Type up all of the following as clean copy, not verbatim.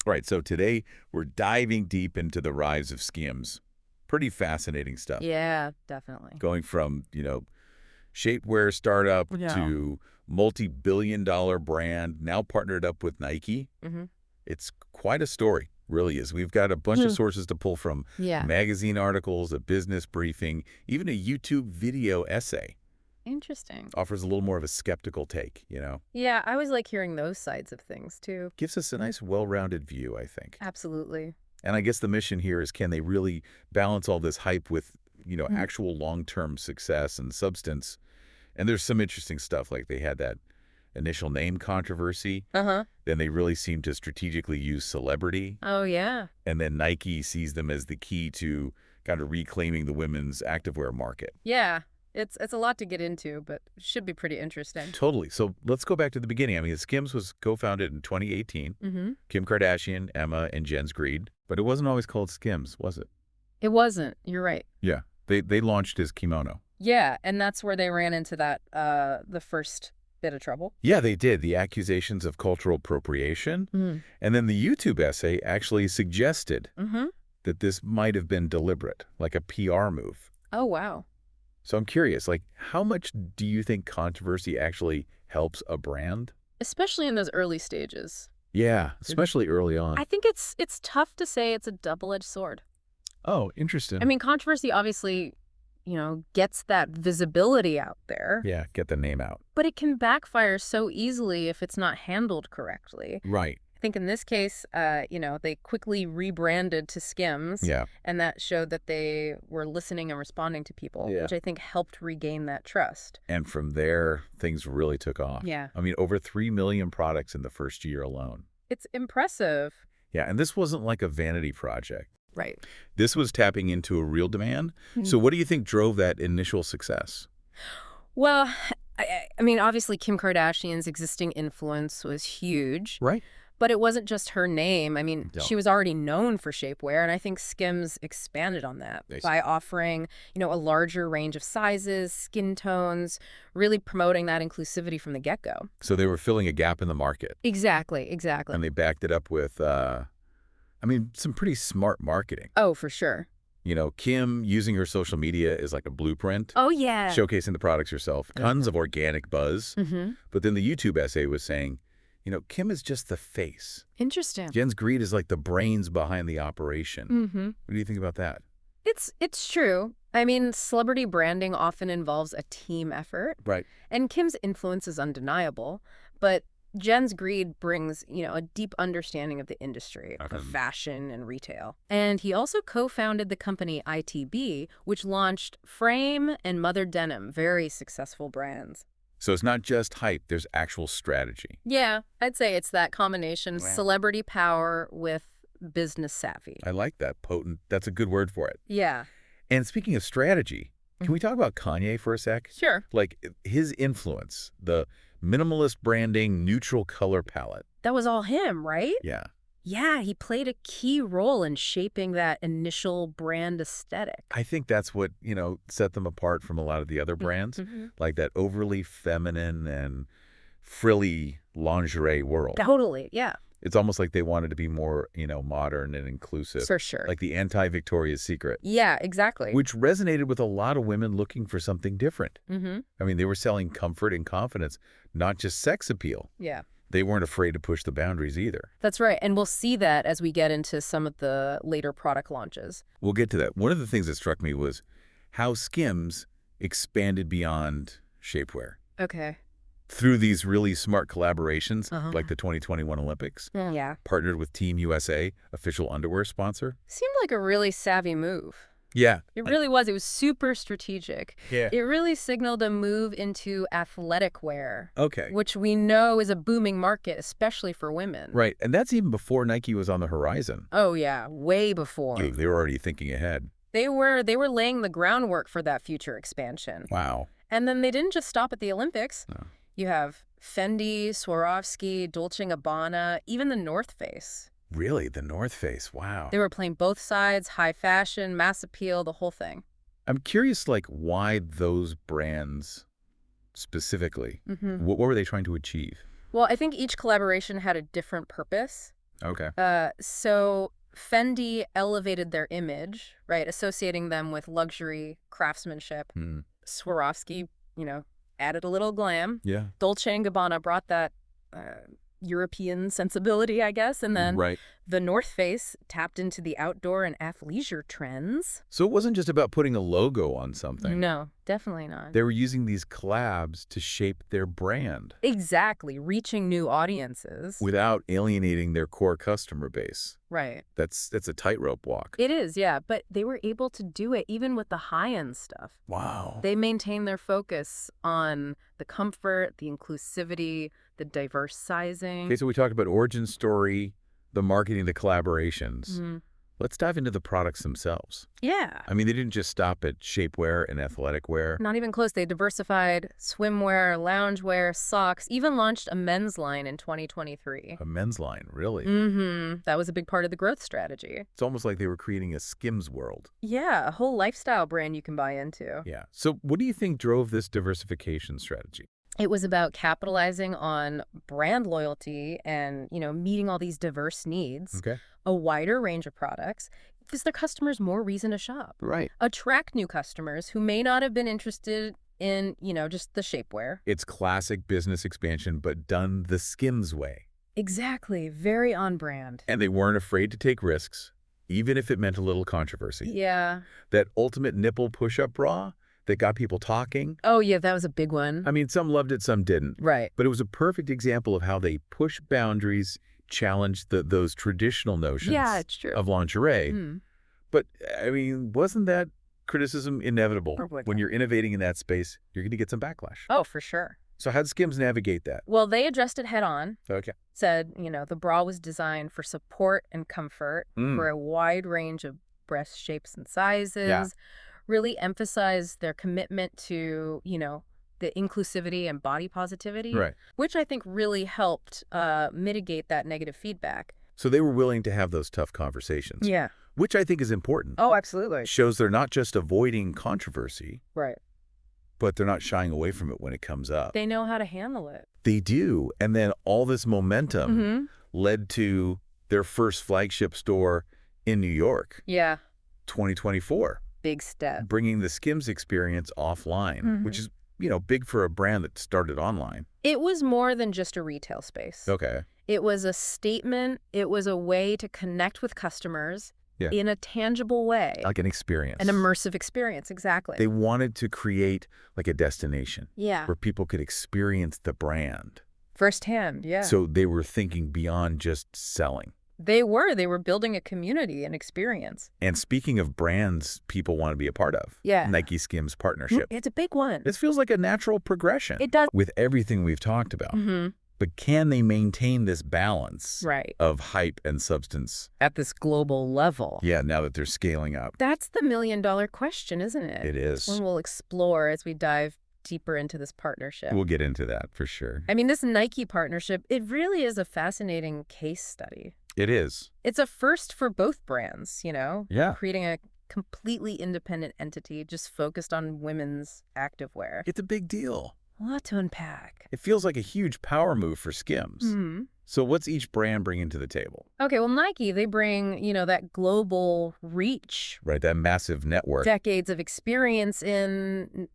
All right, so today we're diving deep into the rise of SKIMS. Pretty fascinating stuff. Yeah, definitely. Going from, shapewear startup Yeah. to multi-billion-dollar brand, now partnered up with Nike. Hmm. It's quite a story, really is. We've got a bunch of sources to pull from, Yeah. magazine articles, a business briefing, even a YouTube video essay. Interesting. Offers a little more of a skeptical take. Yeah, I always like hearing those sides of things too. Gives us a nice, well-rounded view, I think. Absolutely. And I guess the mission here is, can they really balance all this hype with, actual long-term success and substance? And there's some interesting stuff, like they had that initial name controversy. Uh-huh. Then they really seem to strategically use celebrity. Oh, yeah. And then Nike sees them as the key to kind of reclaiming the women's activewear market. Yeah. It's a lot to get into, but should be pretty interesting. Totally. So let's go back to the beginning. I mean, SKIMS was co-founded in 2018. Mm-hmm. Kim Kardashian, Emma, and Jens Greed. But it wasn't always called SKIMS, was it? It wasn't. You're right. Yeah. They launched as Kimono. Yeah, and that's where they ran into that the first bit of trouble. Yeah, they did. The accusations of cultural appropriation. Mm. And then the YouTube essay actually suggested Mm-hmm. that this might have been deliberate, like a PR move. Oh, wow. So I'm curious, like, how much do you think controversy actually helps a brand? Especially in those early stages. Yeah, especially early on. I think it's tough to say it's a double-edged sword. Oh, interesting. I mean, controversy obviously, gets that visibility out there. Yeah, get the name out. But it can backfire so easily if it's not handled correctly. Right. I think in this case, they quickly rebranded to SKIMS. Yeah. And that showed that they were listening and responding to people, Yeah. which I think helped regain that trust. And from there, things really took off. Yeah. I mean, over 3 million products in the first year alone. It's impressive. Yeah, and this wasn't like a vanity project. Right. This was tapping into a real demand. So what do you think drove that initial success? Well, I mean, obviously Kim Kardashian's existing influence was huge. Right. But it wasn't just her name. I mean, No. she was already known for shapewear, and I think SKIMS expanded on that by offering, a larger range of sizes, skin tones, really promoting that inclusivity from the get-go. So they were filling a gap in the market. Exactly. And they backed it up with, some pretty smart marketing. Oh, for sure. Kim using her social media is like a blueprint. Oh, yeah. Showcasing the products herself. Tons of organic buzz. Mm-hmm. But then the YouTube essay was saying, Kim is just the face. Interesting. Jens Greed is like the brains behind the operation. Mm-hmm. What do you think about that? It's true. I mean, celebrity branding often involves a team effort. Right. And Kim's influence is undeniable, but Jens Greed brings, a deep understanding of the industry, of fashion and retail. And he also co-founded the company ITB, which launched Frame and Mother Denim, very successful brands. So it's not just hype, there's actual strategy. Yeah, I'd say it's that combination, Wow. celebrity power with business savvy. I like that. Potent. That's a good word for it. Yeah. And speaking of strategy, can we talk about Kanye for a sec? Sure. Like his influence, the minimalist branding, neutral color palette. That was all him, right? Yeah. Yeah, he played a key role in shaping that initial brand aesthetic. I think that's what, set them apart from a lot of the other brands, like that overly feminine and frilly lingerie world. Totally, yeah. It's almost like they wanted to be more, modern and inclusive. For sure. Like the anti-Victoria's Secret. Yeah, exactly. Which resonated with a lot of women looking for something different. Mm-hmm. I mean, they were selling comfort and confidence, not just sex appeal. Yeah. They weren't afraid to push the boundaries either. That's right. And we'll see that as we get into some of the later product launches. We'll get to that. One of the things that struck me was how SKIMS expanded beyond shapewear. Okay. Through these really smart collaborations, like the 2021 Olympics. Yeah. Partnered with Team USA, official underwear sponsor. Seemed like a really savvy move. Yeah. It really was. It was super strategic. Yeah. It really signaled a move into athletic wear. Okay. Which we know is a booming market, especially for women. Right. And that's even before Nike was on the horizon. Oh, yeah. Way before. They were already thinking ahead. They were laying the groundwork for that future expansion. Wow. And then they didn't just stop at the Olympics. No. You have Fendi, Swarovski, Dolce & Gabbana, even the North Face. Really? The North Face? Wow. They were playing both sides, high fashion, mass appeal, the whole thing. I'm curious, like, why those brands specifically? What were they trying to achieve? Well, I think each collaboration had a different purpose. Okay. So Fendi elevated their image, right, associating them with luxury craftsmanship. Hmm. Swarovski, added a little glam. Yeah. Dolce & Gabbana brought that uh, European sensibility, I guess. And then Right. the North Face tapped into the outdoor and athleisure trends. So it wasn't just about putting a logo on something. No, definitely not. They were using these collabs to shape their brand Exactly, reaching new audiences. without alienating their core customer base. Right. That's a tightrope walk. It is, yeah, but they were able to do it even with the high-end stuff. Wow. They maintained their focus on the comfort, the inclusivity, the diverse sizing. Okay, so we talked about origin story, the marketing, the collaborations. Mhm. Let's dive into the products themselves. Yeah. I mean, they didn't just stop at shapewear and athletic wear. Not even close. They diversified swimwear, loungewear, socks, even launched a men's line in 2023. A men's line, really. That was a big part of the growth strategy. It's almost like they were creating a SKIMS world. Yeah, a whole lifestyle brand you can buy into. Yeah. So what do you think drove this diversification strategy? It was about capitalizing on brand loyalty and, meeting all these diverse needs, Okay. a wider range of products, gives their customers more reason to shop. Right. Attract new customers who may not have been interested in, just the shapewear. It's classic business expansion, but done the SKIMS way. Exactly. Very on brand. And they weren't afraid to take risks, even if it meant a little controversy. Yeah. That ultimate nipple push-up bra that got people talking. Oh, yeah, that was a big one. I mean, some loved it, some didn't. Right. But it was a perfect example of how they push boundaries, challenge those traditional notions Yeah, it's true. of lingerie. Mm. But, I mean, wasn't that criticism inevitable? Or what? When you're innovating in that space, you're going to get some backlash. Oh, for sure. So how did SKIMS navigate that? Well, they addressed it head on. Okay. Said, the bra was designed for support and comfort for a wide range of breast shapes and sizes. Yeah. Really emphasized their commitment to, the inclusivity and body positivity, Right. which I think really helped mitigate that negative feedback. So they were willing to have those tough conversations. Yeah. Which I think is important. Oh, absolutely. Shows they're not just avoiding controversy, Right. but they're not shying away from it when it comes up. They know how to handle it. They do. And then all this momentum led to their first flagship store in New York, Yeah. 2024, Big step. bringing the SKIMS experience offline, which is, big for a brand that started online. It was more than just a retail space. Okay. It was a statement. It was a way to connect with customers Yeah. in a tangible way. Like an experience. An immersive experience, exactly. They wanted to create like a destination Yeah. where people could experience the brand. Firsthand, yeah. So they were thinking beyond just selling. They were building a community and experience. And speaking of brands people want to be a part of, Yeah. Nike SKIMS partnership. It's a big one. This feels like a natural progression. It does. With everything we've talked about. But can they maintain this balance Right. of hype and substance? At this global level. Yeah, now that they're scaling up. That's the million-dollar question, isn't it? It is. One we'll explore as we dive deeper into this partnership. We'll get into that for sure. I mean, this Nike partnership, it really is a fascinating case study. It is. It's a first for both brands, Yeah. creating a completely independent entity just focused on women's activewear. It's a big deal. A lot to unpack. It feels like a huge power move for SKIMS. So what's each brand bringing to the table? Okay, well, Nike, they bring, that global reach. Right, that massive network. Decades of experience in,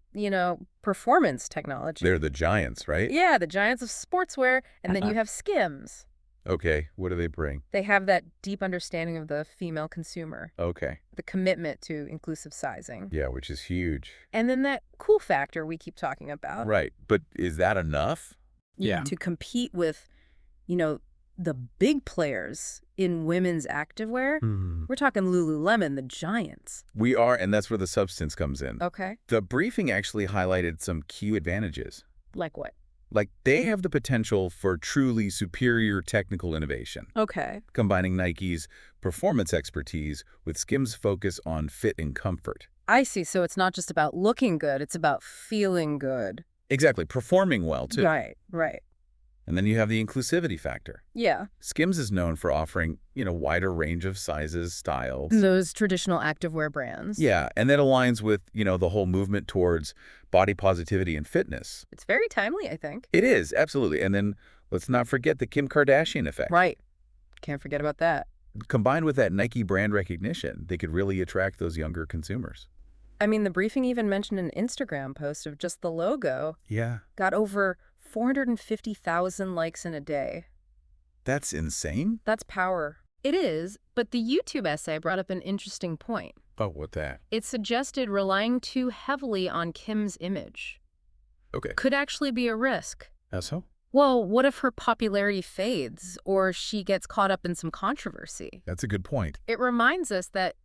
performance technology. They're the giants, right? Yeah, the giants of sportswear. And then you have SKIMS. Okay, what do they bring? They have that deep understanding of the female consumer, Okay. the commitment to inclusive sizing. Yeah, which is huge. And then that cool factor we keep talking about. Right, but is that enough? Yeah. To compete with, the big players in women's activewear. We're talking Lululemon, the giants. We are, and that's where the substance comes in. Okay. The briefing actually highlighted some key advantages. Like what? Like, they have the potential for truly superior technical innovation, Okay. combining Nike's performance expertise with SKIMS' focus on fit and comfort. I see. So it's not just about looking good. It's about feeling good. Exactly, performing well, too. Right, right. And then you have the inclusivity factor. Yeah. SKIMS is known for offering, wider range of sizes, styles. Those traditional activewear brands. Yeah, and that aligns with, the whole movement towards body positivity and fitness. It's very timely, I think. It is, absolutely. And then let's not forget the Kim Kardashian effect. Right. Can't forget about that. Combined with that Nike brand recognition, they could really attract those younger consumers. I mean, the briefing even mentioned an Instagram post of just the logo. Yeah. Got over 450,000 likes in a day. That's insane. That's power. It is, but the YouTube essay brought up an interesting point. Oh, what that? It suggested relying too heavily on Kim's image Okay. could actually be a risk. How so? Well, what if her popularity fades or she gets caught up in some controversy? That's a good point. It reminds us that,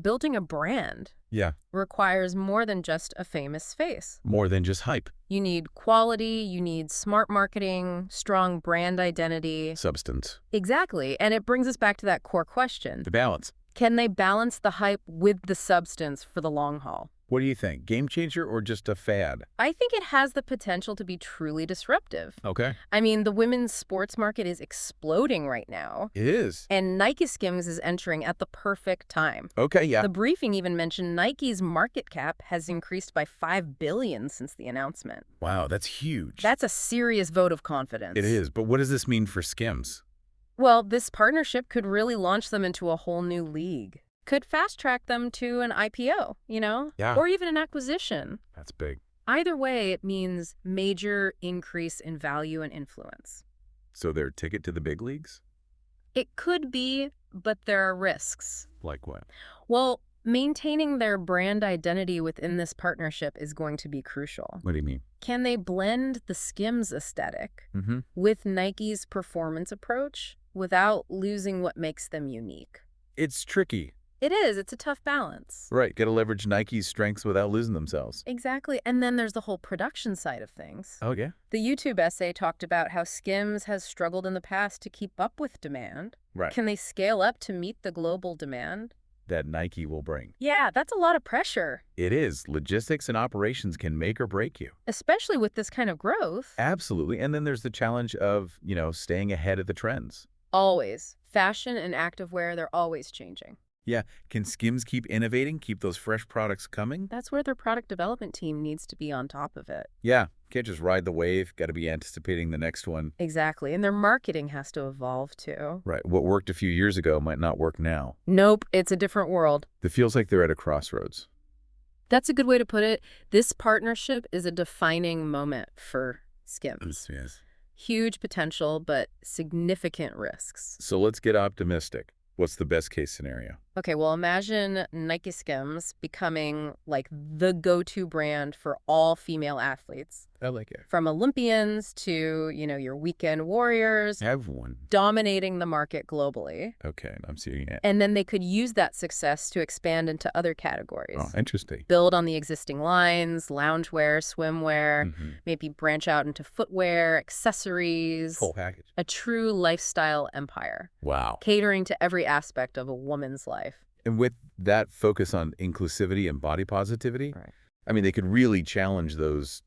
building a brand Yeah. requires more than just a famous face. More than just hype. You need quality, you need smart marketing, strong brand identity. Substance. Exactly. And it brings us back to that core question. The balance. Can they balance the hype with the substance for the long haul? What do you think? Game changer or just a fad? I think it has the potential to be truly disruptive. Okay. I mean, the women's sports market is exploding right now. It is. And Nike SKIMS is entering at the perfect time. Okay, yeah. The briefing even mentioned Nike's market cap has increased by $5 billion since the announcement. Wow, that's huge. That's a serious vote of confidence. It is. But what does this mean for SKIMS? Well, this partnership could really launch them into a whole new league. Could fast-track them to an IPO, Yeah. Or even an acquisition. That's big. Either way, it means major increase in value and influence. So their ticket to the big leagues? It could be, but there are risks. Like what? Well, maintaining their brand identity within this partnership is going to be crucial. What do you mean? Can they blend the SKIMS aesthetic Mm-hmm. with Nike's performance approach without losing what makes them unique? It's tricky. It is. It's a tough balance. Right. Got to leverage Nike's strengths without losing themselves. Exactly. And then there's the whole production side of things. Oh, yeah? The YouTube essay talked about how SKIMS has struggled in the past to keep up with demand. Right. Can they scale up to meet the global demand? That Nike will bring. Yeah, that's a lot of pressure. It is. Logistics and operations can make or break you. Especially with this kind of growth. Absolutely. And then there's the challenge of, staying ahead of the trends. Always. Fashion and activewear, they're always changing. Yeah. Can SKIMS keep innovating, keep those fresh products coming? That's where their product development team needs to be on top of it. Yeah. Can't just ride the wave. Got to be anticipating the next one. Exactly. And their marketing has to evolve too. Right. What worked a few years ago might not work now. Nope, it's a different world. It feels like they're at a crossroads. That's a good way to put it. This partnership is a defining moment for SKIMS. Yes. Huge potential, but significant risks. So let's get optimistic. What's the best case scenario? Okay, well, imagine Nike SKIMS becoming like the go-to brand for all female athletes. I like it. From Olympians to, your weekend warriors, Have one. dominating the market globally. Okay, I'm seeing it. And then they could use that success to expand into other categories. Oh, interesting. Build on the existing lines, loungewear, swimwear, Mm-hmm. maybe branch out into footwear, accessories. Full package. A true lifestyle empire, Wow. catering to every aspect of a woman's life. And with that focus on inclusivity and body positivity, Right. I mean, they could really challenge those,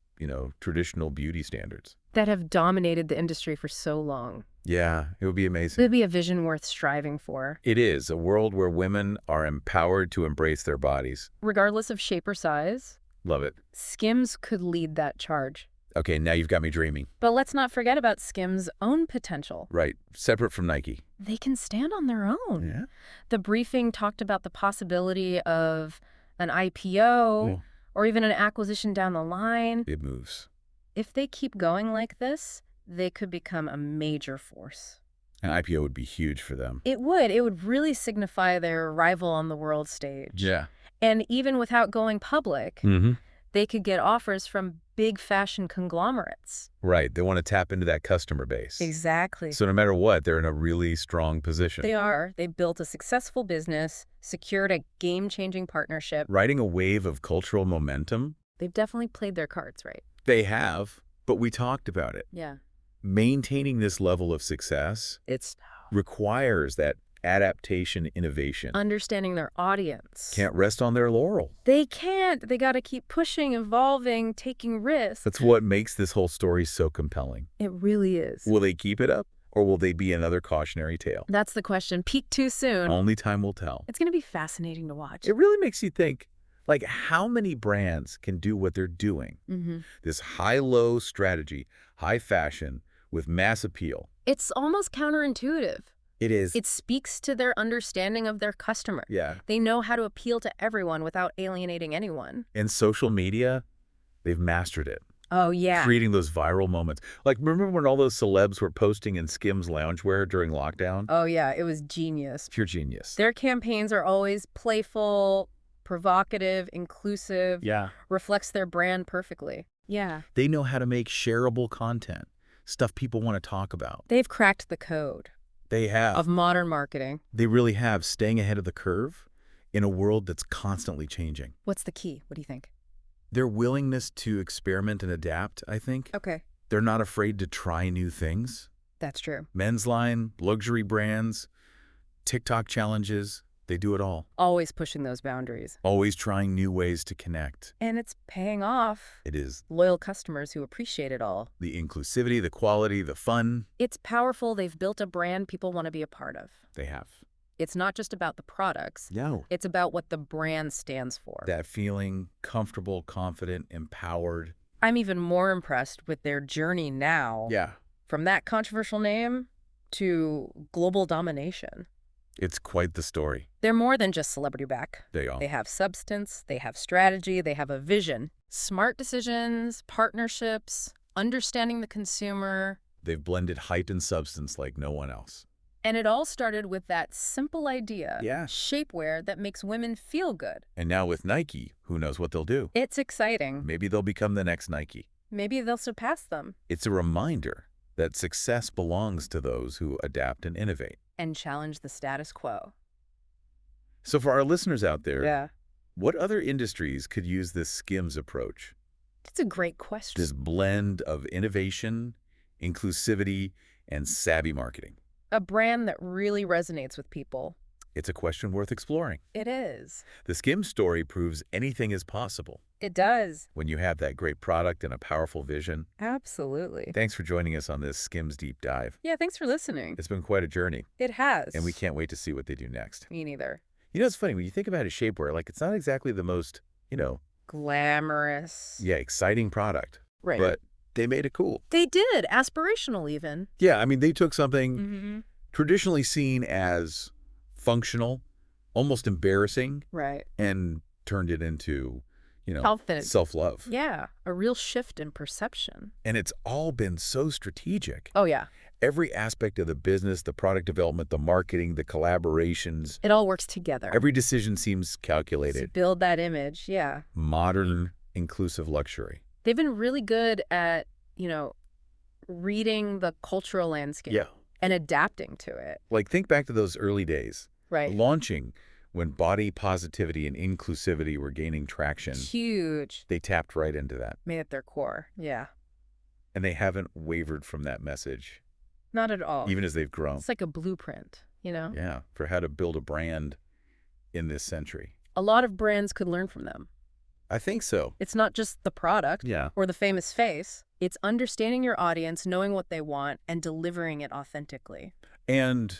traditional beauty standards. That have dominated the industry for so long. Yeah, it would be It amazing. would be a vision worth striving for. It is a world where women are empowered to embrace their bodies. Regardless of shape or size, Love it. SKIMS could lead that charge. Okay, now you've got me dreaming. But let's not forget about SKIMS' own potential. Right, separate from Nike. They can stand on their own. Yeah. The briefing talked about the possibility of an IPO Yeah. or even an acquisition down the line. It moves. If they keep going like this, they could become a major force. An IPO would be huge for them. It would. It would really signify their arrival on the world stage. Yeah. And even without going public, Mm-hmm. they could get offers from big fashion conglomerates. Right, they want to tap into that customer base. Exactly. So no matter what, they're in a really strong position. They are. They built a successful business, secured a game-changing partnership. Riding a wave of cultural momentum, They've definitely played their cards right. they have, but we talked about it. Yeah. Maintaining this level of success It's requires that adaptation, innovation. understanding their audience. Can't rest on their laurel. They can't. They got to keep pushing, evolving, taking risks. That's what makes this whole story so compelling. It really is. Will they keep it up, or will they be another cautionary tale? That's the question. Peak too soon. Only time will tell. It's going to be fascinating to watch. It really makes you think, like, how many brands can do what they're doing? This high-low strategy, high fashion, with mass appeal. It's almost counterintuitive. It is. It speaks to their understanding of their customer. Yeah. They know how to appeal to everyone without alienating anyone. In social media, they've mastered it. Oh, yeah. Creating those viral moments. Like, remember when all those celebs were posting in SKIMS loungewear during lockdown? Oh, yeah. It was genius. Pure genius. Their campaigns are always playful, provocative, inclusive. Yeah. Reflects their brand perfectly. Yeah. They know how to make shareable content, stuff people want to talk about. They've cracked the code They have. of modern marketing. They really have, staying ahead of the curve in a world that's constantly changing. What's the key? What do you think? Their willingness to experiment and adapt, I think. Okay. They're not afraid to try new things. That's true. Men's line, luxury brands, TikTok challenges, they do it all. Always pushing those boundaries. Always trying new ways to connect. And it's paying off. It is Loyal customers who appreciate it all. the inclusivity, the quality, the fun. It's powerful. They've built a brand people want to be a part of. They have. It's not just about the products. No. It's about what the brand stands for. That feeling comfortable, confident, empowered. I'm even more impressed with their journey now. Yeah. From that controversial name to global domination. It's quite the story. They're more than just celebrity back. They are. They have substance, they have strategy, they have a vision. Smart decisions, partnerships, understanding the consumer. They've blended height and substance like no one else. And it all started with that simple idea, Yeah. shapewear that makes women feel good. And now with Nike, who knows what they'll do? It's exciting. Maybe they'll become the next Nike. Maybe they'll surpass them. It's a reminder that success belongs to those who adapt and innovate. And challenge the status quo. So for our listeners out there, Yeah. what other industries could use this SKIMS approach? That's a great question. This blend of innovation, inclusivity, and savvy marketing. A brand that really resonates with people. It's a question worth exploring. It is. The SKIMS story proves anything is possible It does. when you have that great product and a powerful vision. Absolutely. Thanks for joining us on this SKIMS deep dive. Yeah, thanks for listening. It's been quite a journey, It has. and we can't wait to see what they do next. Me neither. You know, it's funny, when you think about a shapewear, like, it's not exactly the most, Glamorous. yeah, exciting product, Right. but they made it cool. They did. Aspirational, even. Yeah, I mean, they took something Mm-hmm. traditionally seen as functional, almost embarrassing, Right. and turned it into, Confident. self-love. Yeah. A real shift in perception. And it's all been so strategic. Oh, yeah. Every aspect of the business, the product development, the marketing, the collaborations, It all works together. every decision seems To calculated. build that image. Yeah. Modern, inclusive luxury. They've been really good at, reading the cultural landscape. And adapting to it. Like, think back to those early days. Right. Launching when body positivity and inclusivity were gaining traction. Huge. They tapped right into that. Made it their core. Yeah. And they haven't wavered from that message, Not at all. even as they've grown. It's like a blueprint, Yeah, for how to build a brand in this century. A lot of brands could learn from them. I think so. It's not just the product Yeah. or the famous face. It's understanding your audience, knowing what they want, and delivering it authentically. And,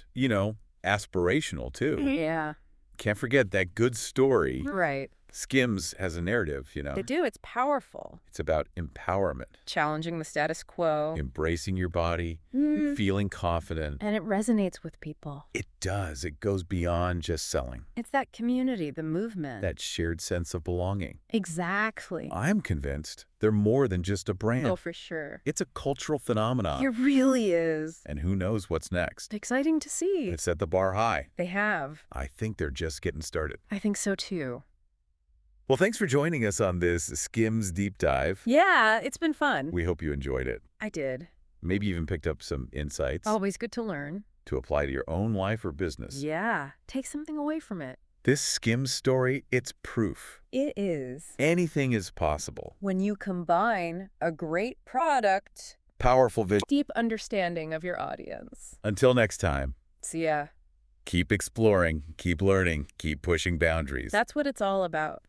aspirational too. Yeah. Can't forget that good story. Right. SKIMS has a narrative, They do. It's powerful. It's about empowerment, Challenging the status quo. embracing your body, Mm. feeling confident. And it resonates with people. It does. It goes beyond just selling. It's that community, the movement. That shared sense of belonging. Exactly. I'm convinced they're more than just a brand. Oh, for sure. It's a cultural phenomenon. It really is. And who knows what's next? Exciting to see. It's set the bar high. They have. I think they're just getting started. I think so too. Well, thanks for joining us on this SKIMS deep dive. Yeah, it's been fun. We hope you enjoyed it. I did. Maybe even picked up some insights Always good to learn. to apply to your own life or business. Yeah. Take something away from it. This SKIMS story, it's proof. It is. Anything is possible. When you combine a great product, Powerful vision. deep understanding of your audience. Until next time, See ya. keep exploring, keep learning, keep pushing boundaries. That's what it's all about.